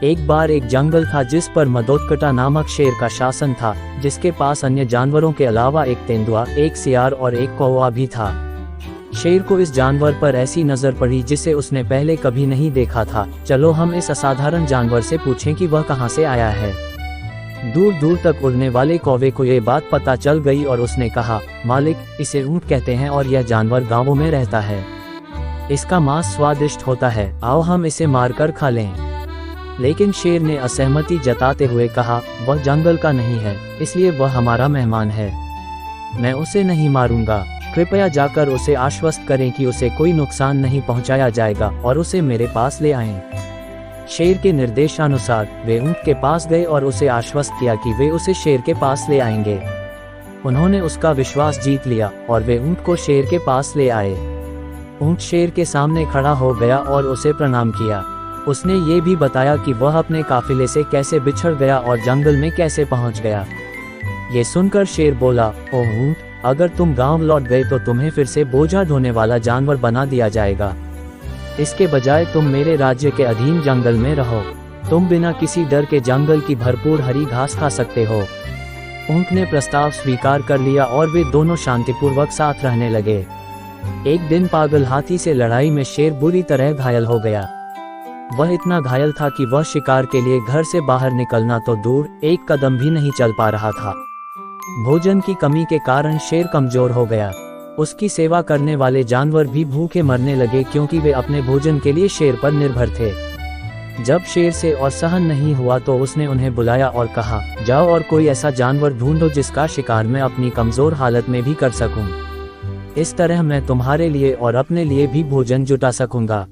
एक बार एक जंगल था जिस पर मदोदकटा नामक शेर का शासन था, जिसके पास अन्य जानवरों के अलावा एक तेंदुआ, एक सियार और एक कौवा भी था। शेर को इस जानवर पर ऐसी नजर पड़ी जिसे उसने पहले कभी नहीं देखा था। चलो हम इस असाधारण जानवर से पूछें कि वह कहाँ से आया है। दूर दूर तक उड़ने वाले कौवे को ये बात पता चल गई और उसने कहा, मालिक, इसे ऊंट कहते हैं और यह जानवर गांवों में रहता है। इसका मांस स्वादिष्ट होता है, आओ हम इसे मारकर खा लें। लेकिन शेर ने असहमति जताते हुए कहा, वह जंगल का नहीं है, इसलिए वह हमारा मेहमान है। मैं उसे नहीं मारूंगा। कृपया जाकर उसे आश्वस्त करें कि उसे कोई नुकसान नहीं पहुंचाया जाएगा और उसे मेरे पास ले आएं। शेर के निर्देशानुसार वे ऊंट के पास गए और उसे आश्वस्त किया कि वे उसे शेर के पास ले आएंगे। उन्होंने उसका विश्वास जीत लिया और वे ऊंट को शेर के पास ले आए। ऊंट शेर के सामने खड़ा हो गया और उसे प्रणाम किया। उसने ये भी बताया कि वह अपने काफिले से कैसे बिछड़ गया और जंगल में कैसे पहुंच गया। ये सुनकर शेर बोला, ओह ऊंट, अगर तुम गांव लौट गए तो तुम्हें फिर से बोझा ढोने वाला जानवर बना दिया जाएगा। इसके बजाय तुम मेरे राज्य के अधीन जंगल में रहो। तुम बिना किसी डर के जंगल की भरपूर हरी घास खा सकते हो। ऊंट ने प्रस्ताव स्वीकार कर लिया और वे दोनों शांतिपूर्वक साथ रहने लगे। एक दिन पागल हाथी से लड़ाई में शेर बुरी तरह घायल हो गया। वह इतना घायल था कि वह शिकार के लिए घर से बाहर निकलना तो दूर, एक कदम भी नहीं चल पा रहा था। भोजन की कमी के कारण शेर कमजोर हो गया। उसकी सेवा करने वाले जानवर भी भूखे मरने लगे क्योंकि वे अपने भोजन के लिए शेर पर निर्भर थे। जब शेर से और सहन नहीं हुआ तो उसने उन्हें बुलाया और कहा, जाओ और कोई ऐसा जानवर ढूंढो जिसका शिकार मैं अपनी कमजोर हालत में भी कर सकूं। इस तरह मैं तुम्हारे लिए और अपने लिए भी भोजन जुटा सकूंगा।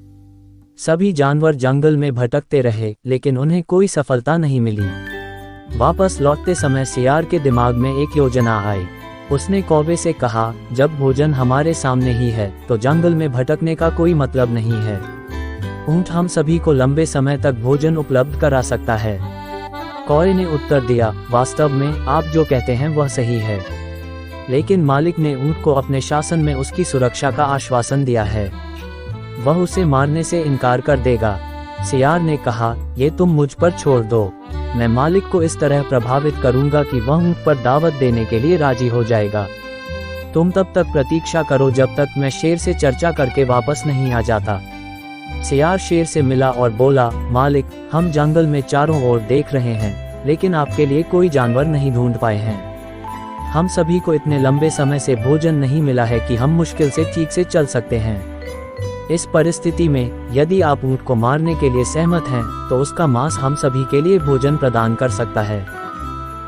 सभी जानवर जंगल में भटकते रहे, लेकिन उन्हें कोई सफलता नहीं मिली। वापस लौटते समय सियार के दिमाग में एक योजना आई। उसने कौवे से कहा, जब भोजन हमारे सामने ही है तो जंगल में भटकने का कोई मतलब नहीं है। ऊंट हम सभी को लंबे समय तक भोजन उपलब्ध करा सकता है। कौवे ने उत्तर दिया, वास्तव में आप जो कहते हैं वह सही है, लेकिन मालिक ने ऊंट को अपने शासन में उसकी सुरक्षा का आश्वासन दिया है। वह उसे मारने से इनकार कर देगा। सियार ने कहा, ये तुम मुझ पर छोड़ दो। मैं मालिक को इस तरह प्रभावित करूंगा कि वह ऊंट पर दावत देने के लिए राजी हो जाएगा। तुम तब तक प्रतीक्षा करो जब तक मैं शेर से चर्चा करके वापस नहीं आ जाता। सियार शेर से मिला और बोला, मालिक, हम जंगल में चारों ओर देख रहे हैं, लेकिन आपके लिए कोई जानवर नहीं ढूंढ पाए हैं। हम सभी को इतने लंबे समय से भोजन नहीं मिला है कि हम मुश्किल से ठीक से चल सकते हैं। इस परिस्थिति में यदि आप ऊंट को मारने के लिए सहमत हैं, तो उसका मांस हम सभी के लिए भोजन प्रदान कर सकता है।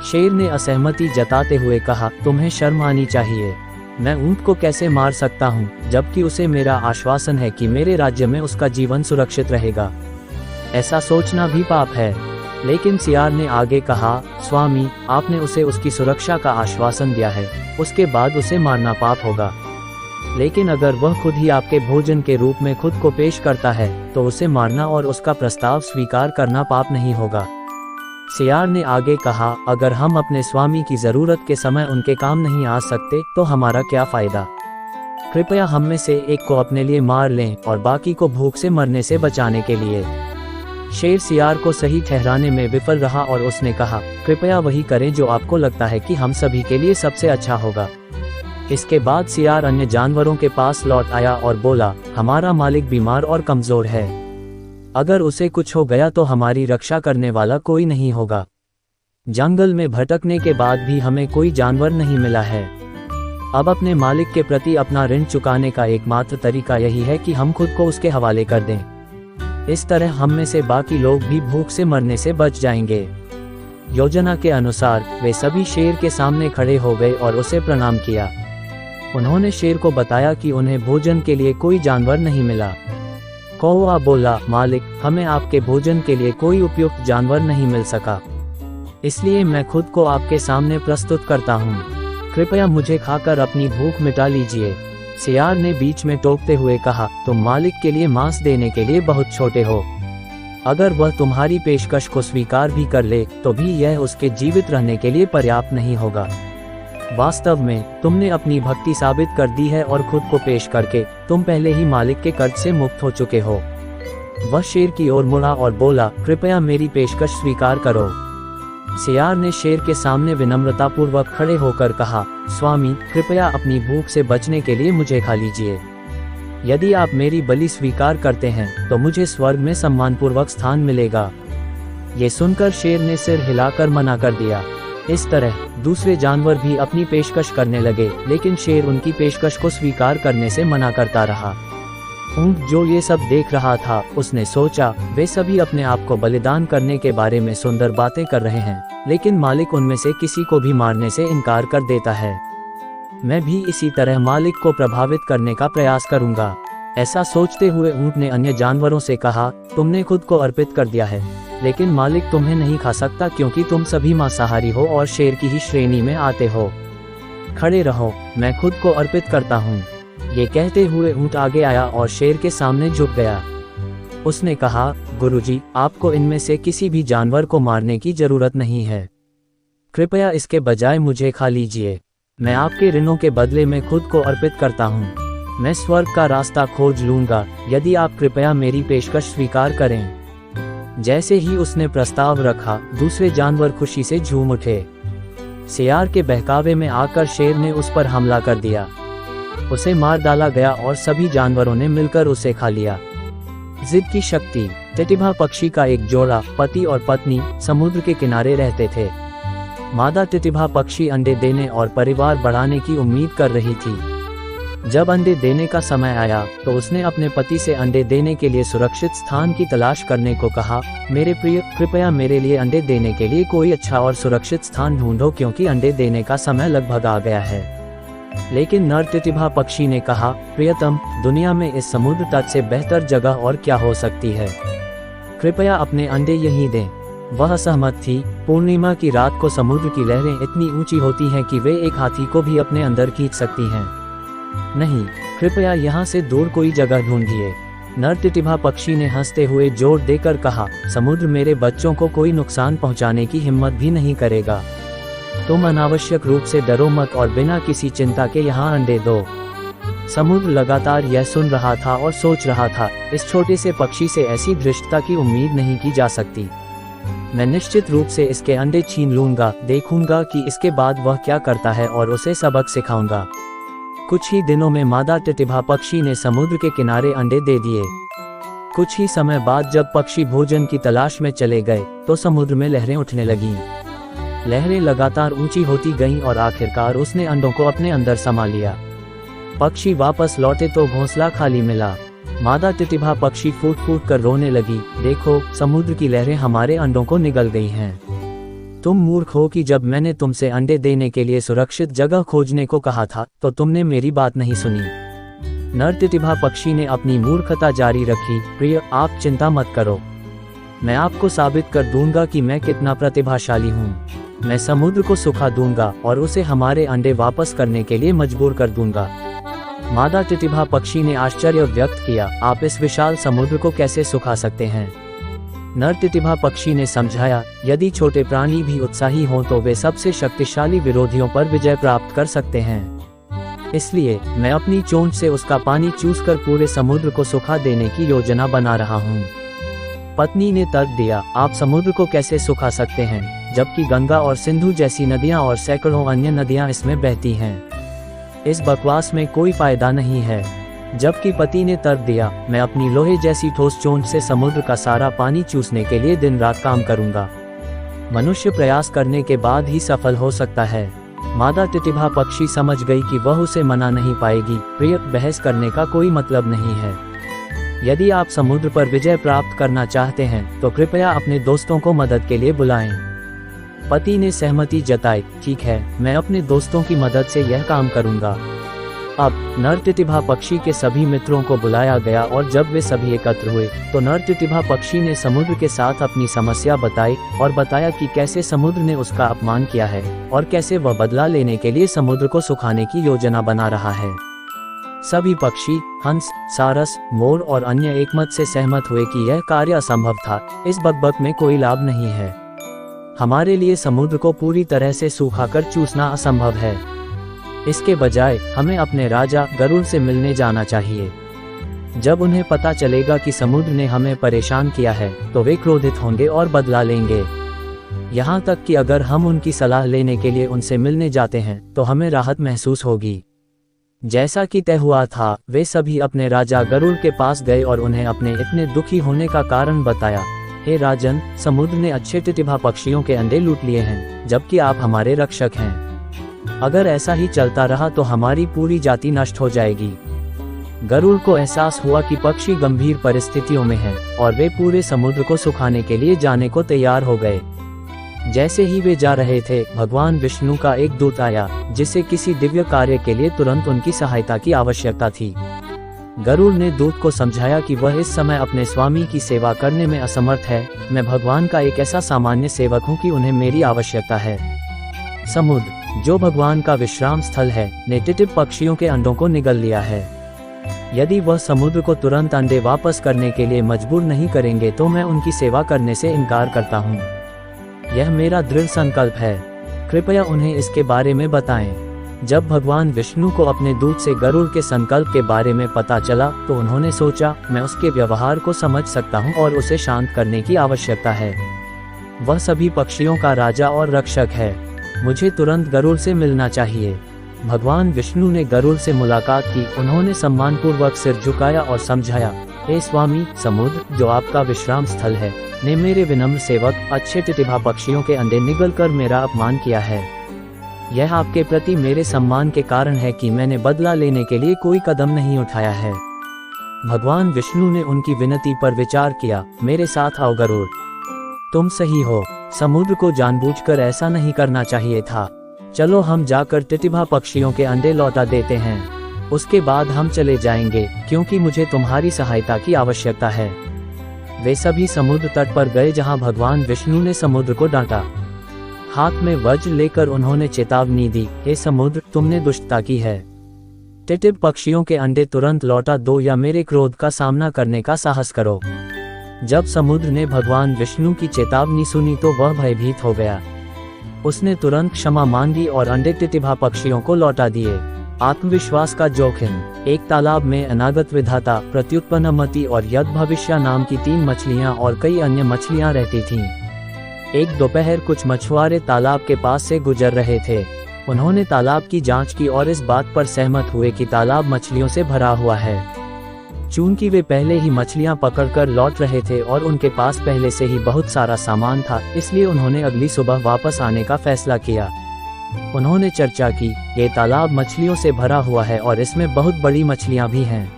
शेर ने असहमति जताते हुए कहा, तुम्हें शर्म आनी चाहिए। मैं ऊंट को कैसे मार सकता हूं, जबकि उसे मेरा आश्वासन है कि मेरे राज्य में उसका जीवन सुरक्षित रहेगा। ऐसा सोचना भी पाप है। लेकिन सियार ने आगे कहा, स्वामी, आपने उसे उसकी सुरक्षा का आश्वासन दिया है, उसके बाद उसे मारना पाप होगा। लेकिन अगर वह खुद ही आपके भोजन के रूप में खुद को पेश करता है, तो उसे मारना और उसका प्रस्ताव स्वीकार करना पाप नहीं होगा। सियार ने आगे कहा, अगर हम अपने स्वामी की जरूरत के समय उनके काम नहीं आ सकते तो हमारा क्या फायदा। कृपया हम में से एक को अपने लिए मार लें और बाकी को भूख से मरने से बचाने के लिए। शेर सियार को सही ठहराने में विफल रहा और उसने कहा, कृपया वही करें जो आपको लगता है कि हम सभी के लिए सबसे अच्छा होगा। इसके बाद सियार अन्य जानवरों के पास लौट आया और बोला, हमारा मालिक बीमार और कमजोर है। अगर उसे कुछ हो गया तो हमारी रक्षा करने वाला कोई नहीं होगा। जंगल में भटकने के बाद भी हमें कोई जानवर नहीं मिला है। अब अपने मालिक के प्रति अपना ऋण चुकाने का एकमात्र तरीका यही है कि हम खुद को उसके हवाले कर दें। इस तरह हम में से बाकी लोग भी भूख से मरने से बच जाएंगे। योजना के अनुसार वे सभी शेर के सामने खड़े हो गए और उसे प्रणाम किया। उन्होंने शेर को बताया कि उन्हें भोजन के लिए कोई जानवर नहीं मिला। कौवा बोला, मालिक, हमें आपके भोजन के लिए कोई उपयुक्त जानवर नहीं मिल सका, इसलिए मैं खुद को आपके सामने प्रस्तुत करता हूँ। कृपया मुझे खाकर अपनी भूख मिटा लीजिए। सियार ने बीच में टोकते हुए कहा, तुम मालिक के लिए मांस देने के लिए बहुत छोटे हो। अगर वह तुम्हारी पेशकश को स्वीकार भी कर ले तो भी यह उसके जीवित रहने के लिए पर्याप्त नहीं होगा। वास्तव में तुमने अपनी भक्ति साबित कर दी है और खुद को पेश करके तुम पहले ही मालिक के कर्ज से मुक्त हो चुके हो। वह शेर की ओर मुड़ा और बोला, कृपया मेरी पेशकश स्वीकार करो। सियार ने शेर के सामने विनम्रतापूर्वक खड़े होकर कहा, स्वामी, कृपया अपनी भूख से बचने के लिए मुझे खा लीजिए। यदि आप मेरी बलि स्वीकार करते हैं तो मुझे स्वर्ग में सम्मानपूर्वक स्थान मिलेगा। ये सुनकर शेर ने सिर हिलाकर मना कर दिया। इस तरह दूसरे जानवर भी अपनी पेशकश करने लगे, लेकिन शेर उनकी पेशकश को स्वीकार करने से मना करता रहा। ऊंट जो ये सब देख रहा था, उसने सोचा, वे सभी अपने आप को बलिदान करने के बारे में सुंदर बातें कर रहे हैं, लेकिन मालिक उनमें से किसी को भी मारने से इनकार कर देता है। मैं भी इसी तरह मालिक को प्रभावित करने का प्रयास करूंगा। ऐसा सोचते हुए ऊंट ने अन्य जानवरों से कहा, तुमने खुद को अर्पित कर दिया है, लेकिन मालिक तुम्हें नहीं खा सकता क्योंकि तुम सभी मांसाहारी हो और शेर की ही श्रेणी में आते हो। खड़े रहो, मैं खुद को अर्पित करता हूँ। ये कहते हुए ऊंट आगे आया और शेर के सामने झुक गया। उसने कहा, गुरुजी, आपको इनमें से किसी भी जानवर को मारने की जरूरत नहीं है। कृपया इसके बजाय मुझे खा लीजिए। मैं आपके ऋणों के बदले में खुद को अर्पित करता हूँ। मैं स्वर्ग का रास्ता खोज लूंगा यदि आप कृपया मेरी पेशकश स्वीकार करें। जैसे ही उसने प्रस्ताव रखा, दूसरे जानवर खुशी से झूम उठे। सियार के बहकावे में आकर शेर ने उस पर हमला कर दिया। उसे मार डाला गया और सभी जानवरों ने मिलकर उसे खा लिया। जिद की शक्ति। टिटिभा पक्षी का एक जोड़ा, पति और पत्नी, समुद्र के किनारे रहते थे। मादा टिटिभा पक्षी अंडे देने और परिवार बढ़ाने की उम्मीद कर रही थी। जब अंडे देने का समय आया तो उसने अपने पति से अंडे देने के लिए सुरक्षित स्थान की तलाश करने को कहा। मेरे प्रिय, कृपया मेरे लिए अंडे देने के लिए कोई अच्छा और सुरक्षित स्थान ढूंढो क्योंकि अंडे देने का समय लगभग आ गया है। लेकिन नर टिटिभा पक्षी ने कहा, प्रियतम, दुनिया में इस समुद्र तट से बेहतर जगह और क्या हो सकती है। कृपया अपने अंडे यहीं दें। वह असहमत थी। पूर्णिमा की रात को समुद्र की लहरें इतनी ऊंची होती हैं कि वे एक हाथी को भी अपने अंदर खींच सकती हैं। नहीं, कृपया यहाँ से दूर कोई जगह ढूंढिए। नर टिटिभा पक्षी ने हंसते हुए जोर देकर कहा, समुद्र मेरे बच्चों को कोई नुकसान पहुँचाने की हिम्मत भी नहीं करेगा। तुम अनावश्यक रूप से डरो मत और बिना किसी चिंता के यहाँ अंडे दो। समुद्र लगातार यह सुन रहा था और सोच रहा था, इस छोटे से पक्षी से ऐसी धृष्टता की उम्मीद नहीं की जा सकती। मैं निश्चित रूप से इसके अंडे छीन लूंगा, देखूंगा कि इसके बाद वह क्या करता है और उसे सबक सिखाऊंगा। कुछ ही दिनों में मादा टिटिभा पक्षी ने समुद्र के किनारे अंडे दे दिए। कुछ ही समय बाद जब पक्षी भोजन की तलाश में चले गए तो समुद्र में लहरें उठने लगीं। लहरें लगातार ऊंची होती गईं और आखिरकार उसने अंडों को अपने अंदर समा लिया। पक्षी वापस लौटे तो घोंसला खाली मिला। मादा टिटिभा पक्षी फूट फूट कर रोने लगी, देखो, समुद्र की लहरें हमारे अंडों को निगल गई हैं। तुम मूर्ख हो कि जब मैंने तुमसे अंडे देने के लिए सुरक्षित जगह खोजने को कहा था तो तुमने मेरी बात नहीं सुनी। नर टिटिभा पक्षी ने अपनी मूर्खता जारी रखी, प्रिय, आप चिंता मत करो। मैं आपको साबित कर दूंगा कि मैं कितना प्रतिभाशाली हूँ। मैं समुद्र को सुखा दूंगा और उसे हमारे अंडे वापस करने के लिए मजबूर कर दूंगा। मादा टिटिभा पक्षी ने आश्चर्य व्यक्त किया, आप इस विशाल समुद्र को कैसे सुखा सकते हैं। नर टिटिभा पक्षी ने समझाया, यदि छोटे प्राणी भी उत्साही हों तो वे सबसे शक्तिशाली विरोधियों पर विजय प्राप्त कर सकते हैं। इसलिए मैं अपनी चोंच से उसका पानी चूसकर पूरे समुद्र को सुखा देने की योजना बना रहा हूँ। पत्नी ने तर्क दिया, आप समुद्र को कैसे सुखा सकते हैं जबकि गंगा और सिंधु जैसी नदियाँ और सैकड़ों अन्य नदियाँ इसमें बहती हैं। इस बकवास में कोई फायदा नहीं है। जबकि पति ने तर्क दिया, मैं अपनी लोहे जैसी ठोस चोंच से समुद्र का सारा पानी चूसने के लिए दिन रात काम करूंगा। मनुष्य प्रयास करने के बाद ही सफल हो सकता है। मादा टिटिभा पक्षी समझ गई कि वह उसे मना नहीं पाएगी। प्रिय, बहस करने का कोई मतलब नहीं है। यदि आप समुद्र पर विजय प्राप्त करना चाहते हैं तो कृपया अपने दोस्तों को मदद के लिए बुलाएं। पति ने सहमति जताई, ठीक है, मैं अपने दोस्तों की मदद से यह काम करूंगा। अब नर टिटिभा पक्षी के सभी मित्रों को बुलाया गया और जब वे सभी एकत्र हुए तो नर टिटिभा पक्षी ने समुद्र के साथ अपनी समस्या बताई और बताया कि कैसे समुद्र ने उसका अपमान किया है और कैसे वह बदला लेने के लिए समुद्र को सुखाने की योजना बना रहा है। सभी पक्षी, हंस, सारस, मोर और अन्य एकमत से सहमत हुए कि यह कार्य असंभव था। इस बकबक में कोई लाभ नहीं है। हमारे लिए समुद्र को पूरी तरह से सूखाकर चूसना असंभव है। इसके बजाय हमें अपने राजा गरुड़ से मिलने जाना चाहिए। जब उन्हें पता चलेगा कि समुद्र ने हमें परेशान किया है तो वे क्रोधित होंगे और बदला लेंगे। यहाँ तक कि अगर हम उनकी सलाह लेने के लिए उनसे मिलने जाते हैं तो हमें राहत महसूस होगी। जैसा कि तय हुआ था, वे सभी अपने राजा गरुड़ के पास गए और उन्हें अपने इतने दुखी होने का कारण बताया। हे राजन, समुद्र ने अच्छे टिटिभा पक्षियों के अंडे लूट लिए हैं, जबकि आप हमारे रक्षक हैं। अगर ऐसा ही चलता रहा तो हमारी पूरी जाति नष्ट हो जाएगी। गरुड़ को एहसास हुआ कि पक्षी गंभीर परिस्थितियों में हैं और वे पूरे समुद्र को सुखाने के लिए जाने को तैयार हो गए। जैसे ही वे जा रहे थे, भगवान विष्णु का एक दूत आया, जिसे किसी दिव्य कार्य के लिए तुरंत उनकी सहायता की आवश्यकता थी। गरुड़ ने दूत को समझाया कि वह इस समय अपने स्वामी की सेवा करने में असमर्थ है। मैं भगवान का एक ऐसा सामान्य सेवक हूँ कि उन्हें मेरी आवश्यकता है। समुद्र, जो भगवान का विश्राम स्थल है, ने टिटिभ पक्षियों के अंडों को निगल लिया है। यदि वह समुद्र को तुरंत अंडे वापस करने के लिए मजबूर नहीं करेंगे तो मैं उनकी सेवा करने से इनकार करता हूँ। यह मेरा दृढ़ संकल्प है। कृपया उन्हें इसके बारे में बताएं। जब भगवान विष्णु को अपने दूत से गरुड़ के संकल्प के बारे में पता चला तो उन्होंने सोचा, मैं उसके व्यवहार को समझ सकता हूँ और उसे शांत करने की आवश्यकता है। वह सभी पक्षियों का राजा और रक्षक है। मुझे तुरंत गरुड़ से मिलना चाहिए। भगवान विष्णु ने गरुड़ से मुलाकात की। उन्होंने सम्मानपूर्वक सिर झुकाया और समझाया, हे स्वामी, समुद्र, जो आपका विश्राम स्थल है, ने मेरे विनम्र सेवक अच्छे टिटिभा पक्षियों के अंडे निगल कर मेरा अपमान किया है। यह आपके प्रति मेरे सम्मान के कारण है कि मैंने बदला लेने के लिए कोई कदम नहीं उठाया है। भगवान विष्णु ने उनकी विनती पर विचार किया। मेरे साथ आओ गरुड़, तुम सही हो। समुद्र को जानबूझकर ऐसा नहीं करना चाहिए था। चलो हम जाकर टिटिभा पक्षियों के अंडे लौटा देते हैं। उसके बाद हम चले जाएंगे, क्योंकि मुझे तुम्हारी सहायता की आवश्यकता है। वे सभी समुद्र तट पर गए जहां भगवान विष्णु ने समुद्र को डांटा। हाथ में वज्र लेकर उन्होंने चेतावनी दी, हे समुद्र, तुमने दुष्टता की है। टिटिभ पक्षियों के अंडे तुरंत लौटा दो या मेरे क्रोध का सामना करने का साहस करो। जब समुद्र ने भगवान विष्णु की चेतावनी सुनी तो वह भयभीत हो गया। उसने तुरंत क्षमा मांगी और अंडे टिटिभा पक्षियों को लौटा दिए। आत्मविश्वास का जोखिम। एक तालाब में अनागत विधाता, प्रत्युत्पन्नमति और यद भविष्य नाम की 3 मछलियां और कई अन्य मछलियां रहती थीं। एक दोपहर कुछ मछुआरे तालाब के पास से गुजर रहे थे। उन्होंने तालाब की जांच की और इस बात पर सहमत हुए कि तालाब मछलियों से भरा हुआ है। चूंकि वे पहले ही मछलियां पकड़कर लौट रहे थे और उनके पास पहले से ही बहुत सारा सामान था, इसलिए उन्होंने अगली सुबह वापस आने का फैसला किया। उन्होंने चर्चा की, ये तालाब मछलियों से भरा हुआ है और इसमें बहुत बड़ी मछलियां भी हैं।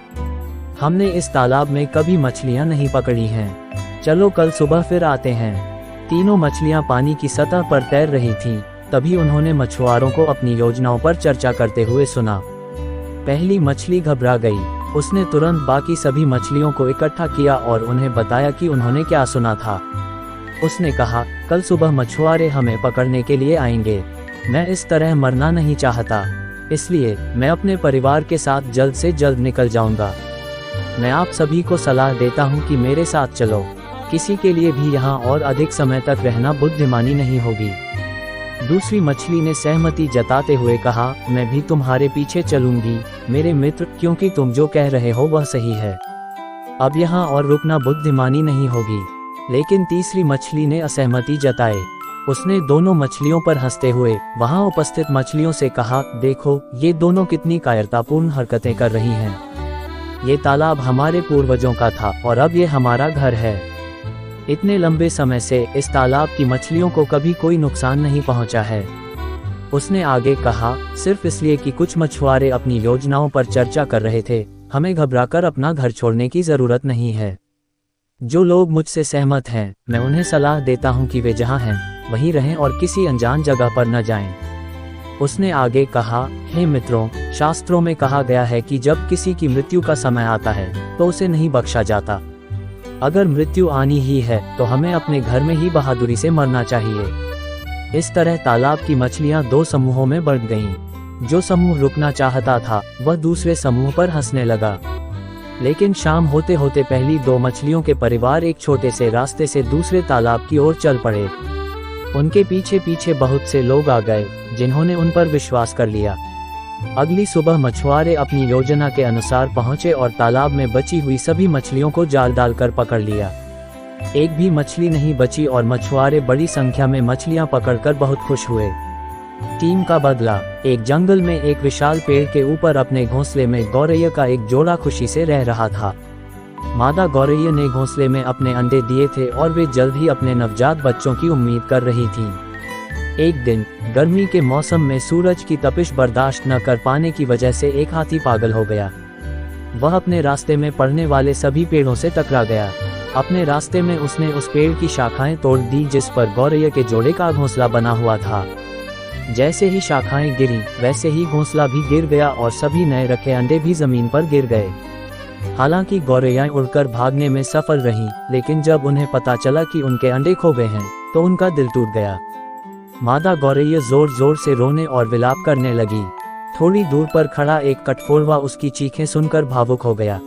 हमने इस तालाब में कभी मछलियां नहीं पकड़ी हैं। चलो कल सुबह फिर आते हैं। तीनों मछलियां पानी की सतह पर तैर रही थीं। तभी उन्होंने मछुआरों को अपनी योजनाओं पर चर्चा करते हुए सुना। पहली मछली घबरा गई। उसने तुरंत बाकी सभी मछलियों को इकट्ठा किया और उन्हें बताया कि उन्होंने क्या सुना था। उसने कहा, कल सुबह मछुआरे हमें पकड़ने के लिए आएंगे। मैं इस तरह मरना नहीं चाहता, इसलिए मैं अपने परिवार के साथ जल्द से जल्द निकल जाऊंगा। मैं आप सभी को सलाह देता हूं कि मेरे साथ चलो। किसी के लिए भी यहाँ और अधिक समय तक रहना बुद्धिमानी नहीं होगी। दूसरी मछली ने सहमति जताते हुए कहा, मैं भी तुम्हारे पीछे चलूंगी मेरे मित्र, क्योंकि तुम जो कह रहे हो वह सही है। अब यहाँ और रुकना बुद्धिमानी नहीं होगी। लेकिन तीसरी मछली ने असहमति जताई। उसने दोनों मछलियों पर हंसते हुए वहां उपस्थित मछलियों से कहा, देखो ये दोनों कितनी कायरतापूर्ण हरकतें कर रही हैं। ये तालाब हमारे पूर्वजों का था और अब ये हमारा घर है। इतने लंबे समय से इस तालाब की मछलियों को कभी कोई नुकसान नहीं पहुंचा है। उसने आगे कहा, सिर्फ इसलिए कि कुछ मछुआरे अपनी योजनाओं पर चर्चा कर रहे थे, हमें घबराकर अपना घर छोड़ने की जरूरत नहीं है। जो लोग मुझसे सहमत हैं, मैं उन्हें सलाह देता हूं कि वे जहां हैं वहीं रहें और किसी अनजान जगह पर न जाएं। उसने आगे कहा, हे मित्रों, शास्त्रों में कहा गया है कि जब किसी की मृत्यु का समय आता है तो उसे नहीं बख्शा जाता। अगर मृत्यु आनी ही है तो हमें अपने घर में ही बहादुरी से मरना चाहिए। इस तरह तालाब की मछलियां 2 समूहों में बढ़ गईं। जो समूह रुकना चाहता था वह दूसरे समूह पर हंसने लगा। लेकिन शाम होते होते पहली 2 मछलियों के परिवार एक छोटे से रास्ते से दूसरे तालाब की ओर चल पड़े। उनके पीछे पीछे बहुत से लोग आ गए जिन्होंने उन पर विश्वास कर लिया। अगली सुबह मछुआरे अपनी योजना के अनुसार पहुंचे और तालाब में बची हुई सभी मछलियों को जाल डालकर पकड़ लिया। एक भी मछली नहीं बची और मछुआरे बड़ी संख्या में मछलियां पकड़कर बहुत खुश हुए। टीम का बदला। एक जंगल में एक विशाल पेड़ के ऊपर अपने घोंसले में गौरैया का एक जोड़ा खुशी से रह रहा था। मादा गौरैया ने घोंसले में अपने अंडे दिए थे और वे जल्द ही अपने नवजात बच्चों की उम्मीद कर रही थीं। एक दिन गर्मी के मौसम में सूरज की तपिश बर्दाश्त न कर पाने की वजह से एक हाथी पागल हो गया। वह अपने रास्ते में पड़ने वाले सभी पेड़ों से टकरा गया। अपने रास्ते में उसने उस पेड़ की शाखाएं तोड़ दी जिस पर गौरैया के जोड़े का घोंसला बना हुआ था। जैसे ही शाखाएं गिरी वैसे ही घोंसला भी गिर गया और सभी नए रखे अंडे भी जमीन पर गिर गए। हालांकि गौरैयाएं उड़कर भागने में सफल रहीं, लेकिन जब उन्हें पता चला कि उनके अंडे खो गए हैं तो उनका दिल टूट गया। मादा गौरैया जोर जोर से रोने और विलाप करने लगी। थोड़ी दूर पर खड़ा एक कटफोड़वा उसकी चीखें सुनकर भावुक हो गया।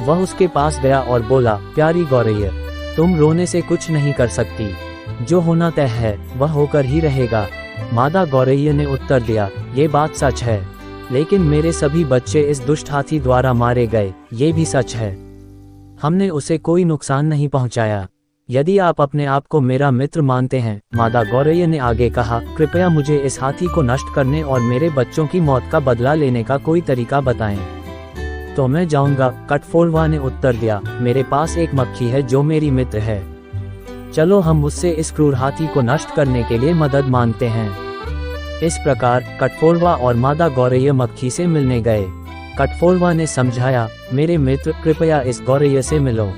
वह उसके पास गया और बोला, प्यारी गौरैया, तुम रोने से कुछ नहीं कर सकती। जो होना तय है वह होकर ही रहेगा। मादा गौरैया ने उत्तर दिया, ये बात सच है, लेकिन मेरे सभी बच्चे इस दुष्ट हाथी द्वारा मारे गए, ये भी सच है। हमने उसे कोई नुकसान नहीं पहुंचाया। यदि आप अपने आप को मेरा मित्र मानते हैं, मादा गौरैया ने आगे कहा, कृपया मुझे इस हाथी को नष्ट करने और मेरे बच्चों की मौत का बदला लेने का कोई तरीका बताएं। तो मैं जाऊंगा, कटफोड़वा ने उत्तर दिया। मेरे पास एक मक्खी है जो मेरी मित्र है। चलो हम उससे इस क्रूर हाथी को नष्ट करने के लिए मदद मांगते हैं। इस प्रकार कटफोड़वा और मादा गौरैया मक्खी से मिलने गए। कटफोड़वा ने समझाया, मेरे मित्र, कृपया इस गौरैया से मिलो।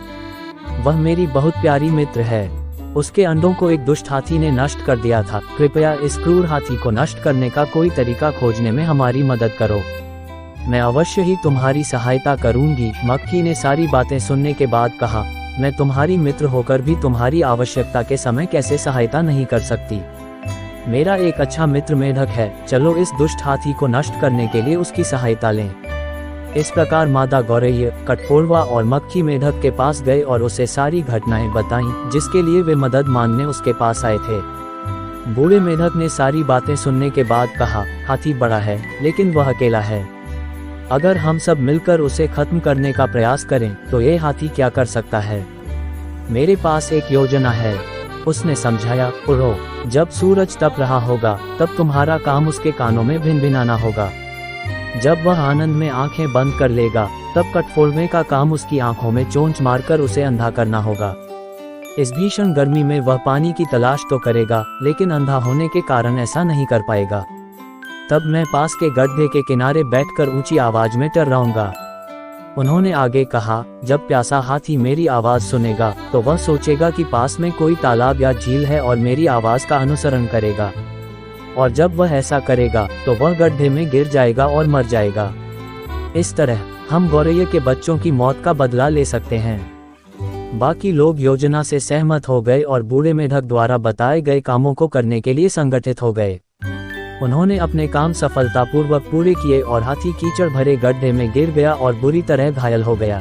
वह मेरी बहुत प्यारी मित्र है। उसके अंडों को एक दुष्ट हाथी ने नष्ट कर दिया था। कृपया इस क्रूर हाथी को नष्ट करने का कोई तरीका खोजने में हमारी मदद करो। मैं अवश्य ही तुम्हारी सहायता करूंगी। मक्खी ने सारी बातें सुनने के बाद कहा, मैं तुम्हारी मित्र होकर भी तुम्हारी आवश्यकता के समय कैसे सहायता नहीं कर सकती। मेरा एक अच्छा मित्र मेढक है, चलो इस दुष्ट हाथी को नष्ट करने के लिए उसकी सहायता लें। इस प्रकार मादा गौरैया, कटफोड़वा और मक्खी मेढक के पास गए और उसे सारी घटनाएं बताईं जिसके लिए वे मदद मांगने उसके पास आए थे। बूढ़े मेढक ने सारी बातें सुनने के बाद कहा, हाथी बड़ा है लेकिन वह अकेला है। अगर हम सब मिलकर उसे खत्म करने का प्रयास करें तो ये हाथी क्या कर सकता है। मेरे पास एक योजना है। उसने समझाया, उड़ो, जब सूरज तप रहा होगा तब तुम्हारा काम उसके कानों में भिनभिनाना होगा। जब वह आनंद में आंखें बंद कर लेगा तब कटफोड़वे का काम उसकी आंखों में चोंच मारकर उसे अंधा करना होगा। इस भीषण गर्मी में वह पानी की तलाश तो करेगा, लेकिन अंधा होने के कारण ऐसा नहीं कर पाएगा। तब मैं पास के गड्ढे के किनारे बैठकर ऊंची आवाज में टर्राऊंगा। उन्होंने आगे कहा, जब प्यासा हाथी मेरी आवाज सुनेगा तो वह सोचेगा कि पास में कोई तालाब या झील है और मेरी आवाज का अनुसरण करेगा। और जब वह ऐसा करेगा तो वह गड्ढे में गिर जाएगा और मर जाएगा। इस तरह हम गौरैया के बच्चों की मौत का बदला ले सकते हैं। बाकी लोग योजना से सहमत हो गए और बूढ़े मेढक द्वारा बताए गए कामों को करने के लिए संगठित हो गए। उन्होंने अपने काम सफलतापूर्वक पूरे किए और हाथी कीचड़ भरे गड्ढे में गिर गया और बुरी तरह घायल हो गया।